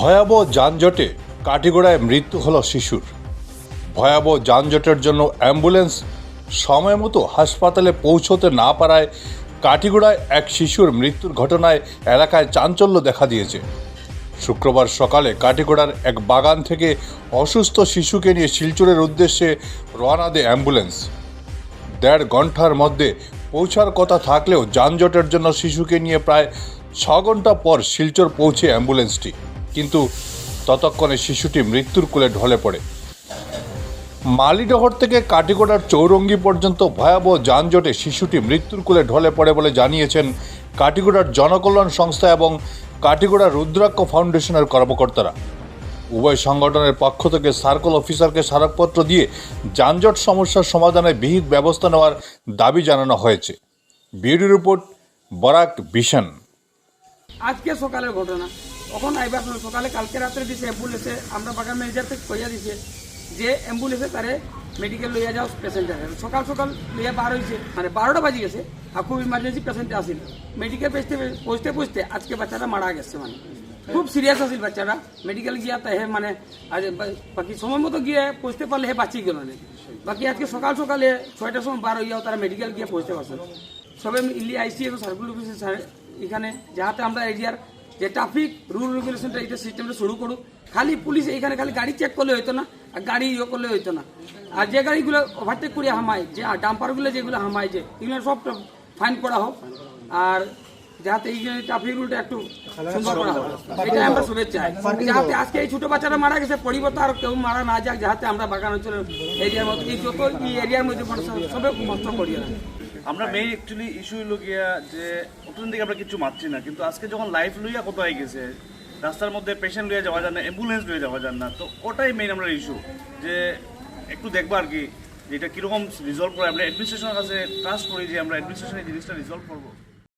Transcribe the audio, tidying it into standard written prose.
ভয়াবহ যানজটে কাটিগড়ায় মৃত্যু হলো শিশুর। ভয়াবহ যানজটের জন্য অ্যাম্বুলেন্স সময় মতো হাসপাতালে পৌঁছতে না পারায় কাটিগড়ায় এক শিশুর মৃত্যুর ঘটনায় এলাকায় চাঞ্চল্য দেখা দিয়েছে। শুক্রবার সকালে কাটিগড়ার এক বাগান থেকে অসুস্থ শিশুকে নিয়ে শিলচরের উদ্দেশ্যে রওনা দেয় অ্যাম্বুলেন্স। 1.5 ঘন্টার মধ্যে পৌঁছার কথা থাকলেও যানজটের জন্য শিশুকে নিয়ে প্রায় 6 ঘন্টা পর শিলচর পৌঁছে অ্যাম্বুলেন্সটি, কিন্তু ততক্ষণে শিশুটি মৃত্যুর কোলে ঢলে পড়ে। মালিডহর থেকে কাটিগড়ার চৌরঙ্গি পর্যন্ত ভয়াবহ যানজটে শিশুটি মৃত্যুর কোলে ঢলে পড়ে বলে জানিয়েছেন কাটিগড়ার জনকল্যাণ সংস্থা এবং কাটিগড়া রুদ্রাক্ষ ফাউন্ডেশনের কর্মকর্তারা। উভয় সংগঠনের পক্ষ থেকে সার্কেল অফিসারকে স্মারকপত্র দিয়ে যানজট সমস্যার সমাধানে বিহিত ব্যবস্থা নেওয়ার দাবি জানানো হয়েছে। Bureau report, Barak vision. আজকে সকালের ঘটনা, তখন আইবার সকালে কালকে রাত্রে দিছে অ্যাম্বুলেন্সে, আমরা বাগান ম্যানেজার থেকে কইয়া দিছে যে অ্যাম্বুলেন্সে তারে মেডিকেল লইয়া যাও প্যাসেঞ্জার। সকাল সকাল লইয়া বার হয়েছে, মানে 12টা বাজি গেছে, আর খুব ইমার্জেন্সি পেশেন্ট আসিল। মেডিকেল পৌঁছতে পৌঁছতে আজকে বাচ্চাটা মারা গেছে, মানে খুব সিরিয়াস আসিল বাচ্চাটা। মেডিকেল গিয়া তাই মানে আজ বাকি সময় মতো গিয়ে পৌঁছতে পারলে হে বাঁচি গেল না। বাকি আজকে সকাল সকালে 6টার সময় বার হইয়াও তারা মেডিকেল গিয়ে পৌঁছতে পারছে। সবে ইলি আইসি এবং সার্কুল অফিসে এখানে যাহাতে আমরা এরিয়ার যে ট্রাফিক রুল রেগুলেশনটা এটা সিস্টেমটা শুরু করুক। খালি পুলিশ এইখানে খালি গাড়ি চেক করলে হইতো না, আর গাড়ি করলে হইতো না। আর যে গাড়িগুলো ওভারটেক করে হামায়, যে ডাম্পারগুলো যেগুলো হামায়, যে এগুলো সব ফাইন করা হোক, আর যাতে এই ট্রাফিক রুলটা একটু সুন্দর করা হোক, এটাই আমরা শুভেচ্ছা চাই। যাতে আজকে এই ছোট বাচ্চারা মারা গেছে, পরিবর্তে আর কেউ মারা না যাক, যাতে আমরা বাগান অঞ্চলের এরিয়ার মধ্যে এই যত এই এরিয়ার মধ্যে সবে কষ্ট করি না। আমরা মেইন অ্যাকচুয়ালি ইস্যু হলো গিয়া যে প্রথম দিকে আমরা কিছু মারছি না, কিন্তু আজকে যখন লাইফ লইয়া কত হয়ে গেছে, রাস্তার মধ্যে পেশেন্ট লইয়া যাওয়া যায় না, অ্যাম্বুলেন্স লইয়া যাওয়া যায় না, তো ওটাই মেইন আমরা ইস্যু, যে একটু দেখবো আর কি যে এটা কীরকম রিজলভ করে। আমরা অ্যাডমিনিস্ট্রেশনের কাছে ট্রাস্ট করি যে আমরা অ্যাডমিনিস্ট্রেশন এই জিনিসটা রিজলভ করবো।